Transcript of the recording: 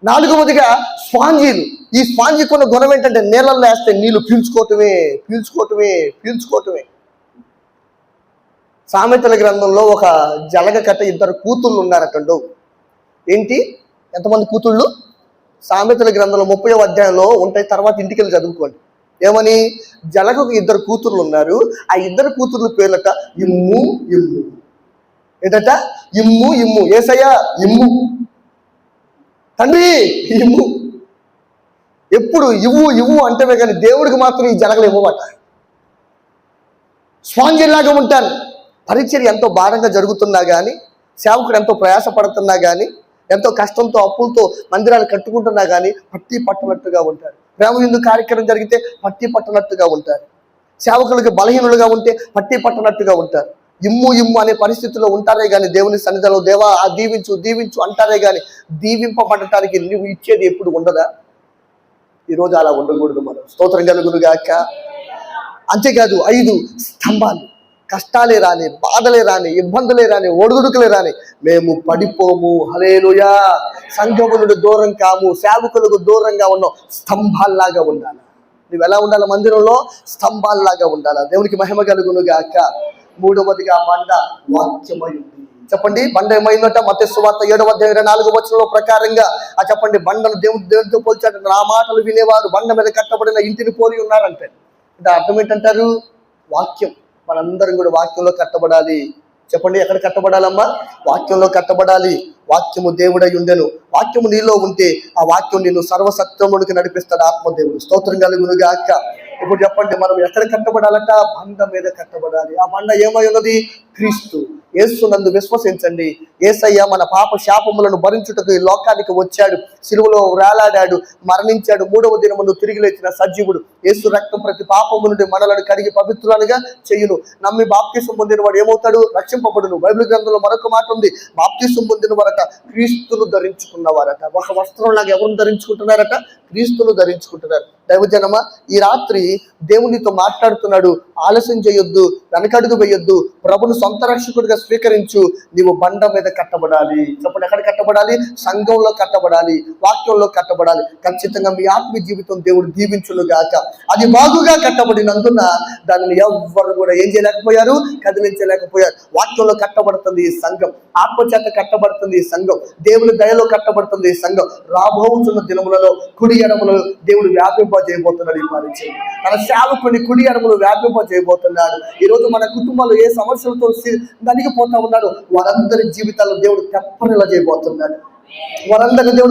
నాలుగవదిగా స్పాంజీలు. ఈ స్పాంజీకి ఉన్న గుణం ఏంటంటే నీళ్ళల్లో వేస్తే నీళ్లు పీల్చుకోవటమే. సామెతల గ్రంథంలో ఒక జలగ కట్ట ఇద్దరు కూతుళ్ళు ఉన్నారటండు. ఏంటి, ఎంతమంది కూతుళ్ళు? సామెతల గ్రంథంలో 30వ అధ్యాయంలో ఉంటాయి, తర్వాత ఇంటికి వెళ్ళి చదువుకోండి. ఏమని? జలగకు ఇద్దరు కూతుర్లు ఉన్నారు. ఆ ఇద్దరు కూతుర్ల పేర్లట ఇమ్ము. ఏంటట? ఇమ్ము. యేసయ్య ఇమ్ము, తండ్రి ఇమ్ము. ఎప్పుడు ఇవ్వు అంటేనే కానీ దేవుడికి మాత్రం ఈ జలగలు ఇవ్వబట. స్పాంజిలాగా ఉంటారు. పరిచర్య ఎంతో భారంగా జరుగుతున్నా కానీ, సేవకుడు ఎంతో ప్రయాసపడుతున్నా కానీ, ఎంతో కష్టంతో అప్పులతో మందిరాలు కట్టుకుంటున్నా కానీ పట్టి పట్టనట్టుగా ఉంటారు. ప్రేమ విందు కార్యక్రమం జరిగితే పట్టి పట్టనట్టుగా ఉంటారు. సేవకులకి బలహీనులుగా ఉంటే పట్టి పట్టనట్టుగా ఉంటారు. ఇమ్ము అనే పరిస్థితుల్లో ఉంటారే కానీ దేవుని సన్నిధిలో దేవా దీవించు అంటారే కానీ దీవింపబడటానికి నువ్వు ఇచ్చేది ఎప్పుడు ఉండదా? ఈరోజు అలా ఉండకూడదు. మనం స్తోత్రం కలుగునుగాక. అంతేకాదు 5 స్తంభాలు. కష్టాలే రాని, బాధలే రాని, ఇబ్బందులే రాని, ఒడిదుడుకులే రాని మేము పడిపోము. హల్లెలూయా. సంఘము నుండి దూరం కాము, సేవకులకు దూరంగా ఉన్నాం. స్తంభాల్లాగా ఉండాలి. నువ్వు ఎలా ఉండాలి? మందిరంలో స్తంభాల్లాగా ఉండాలి. దేవునికి మహిమ కలుగునుగాక. 3వదిగా బండ వాక్యమై ఉంది. చెప్పండి, బండ ఏమైందట? మత్తయి సువార్త 7వ అధ్యాయం 24వ వచనం ప్రకారంగా చెప్పండి, బండను దేవుడితో పోల్చాడు. నా మాటలు వినేవారు బండ మీద కట్టబడిన ఇంటిని పోలి ఉన్నారంటే అంటే అర్థం ఏంటంటారు? వాక్యం. మనందరం కూడా వాక్యంలో కట్టబడాలి. చెప్పండి, ఎక్కడ కట్టబడాలమ్మా? వాక్యంలో కట్టబడాలి. వాక్యము దేవుడై ఉండెను. వాక్యము నీలో ఉంటే ఆ వాక్యం నిన్ను సర్వసత్యమునికి నడిపిస్తాడు ఆత్మదేవుడు. స్తోత్రం కలుగునుగాక. ఇప్పుడు చెప్పండి, మనం ఎక్కడ కట్టబడాలట? బండ మీద కట్టబడాలి. ఆ బండ ఏమై ఉన్నది? క్రీస్తు. యేసునందు విశ్వసించండి. యేసయ్య మన పాప శాపములను భరించుటకు ఈ లోకానికి వచ్చాడు. సిలువలో వేలాడాడు, మరణించాడు. 3వ దినమును తిరిగి లేచిన సజీవుడు. యేసు రక్తం ప్రతి పాపము నుండి మనలను కడిగి పవిత్రులుగా చేయును. నమ్మి బాప్తిసం పొందిన వాడు ఏమవుతాడు? రక్షింపబడును. బైబిల్ గ్రంథంలో మరొక మాట ఉంది, బాప్తిసం పొందిన వారట క్రీస్తును ధరించుకున్నవారట. ఒక వస్త్రంలాగా ఎవరిని ధరించుకుంటున్నారట? క్రీస్తును ధరించుకుంటున్నారు. దైవజనమా, ఈ రాత్రి దేవునితో మాట్లాడుతున్నాడు. ఆలస్యం చేయొద్దు, వెనకడుగు వేయొద్దు. ప్రభును సొంత రక్షకుడిగా స్వీకరించు. నీవు బండ మీద కట్టబడాలి. చెప్పండి, ఎక్కడ కట్టబడాలి? సంఘంలో కట్టబడాలి, వాక్యంలో కట్టబడాలి. ఖచ్చితంగా మీ ఆత్మీయ జీవితం దేవుడు దీవించును గాక. అది బాగుగా కట్టబడినందున దానిని ఎవ్వరు కూడా ఏం చేయలేకపోయారు? కదిలించలేకపోయారు. వాక్యంలో కట్టబడుతుంది ఈ సంఘం, ఆత్మచేత కట్టబడుతుంది ఈ సంఘం, దేవుని దయలో కట్టబడుతుంది ఈ సంఘం. రాబోతున్న దినములలో కుడి ఎడములు దేవుడు వ్యాపింపజేయబోతున్నాడు. ఈ పరిచయం తన సేవకుని కుడి ఎడములు వ్యాపింపజేయబోతున్నాడు. ఈరోజు మన కుటుంబాలు ఏ సమస్యలతో నలిగిపోతా ఉన్నాడు, వారందరి జీవితాల్లో దేవుడు తెప్పరిలా చేయబోతున్నాడు. వారందరి దేవుడు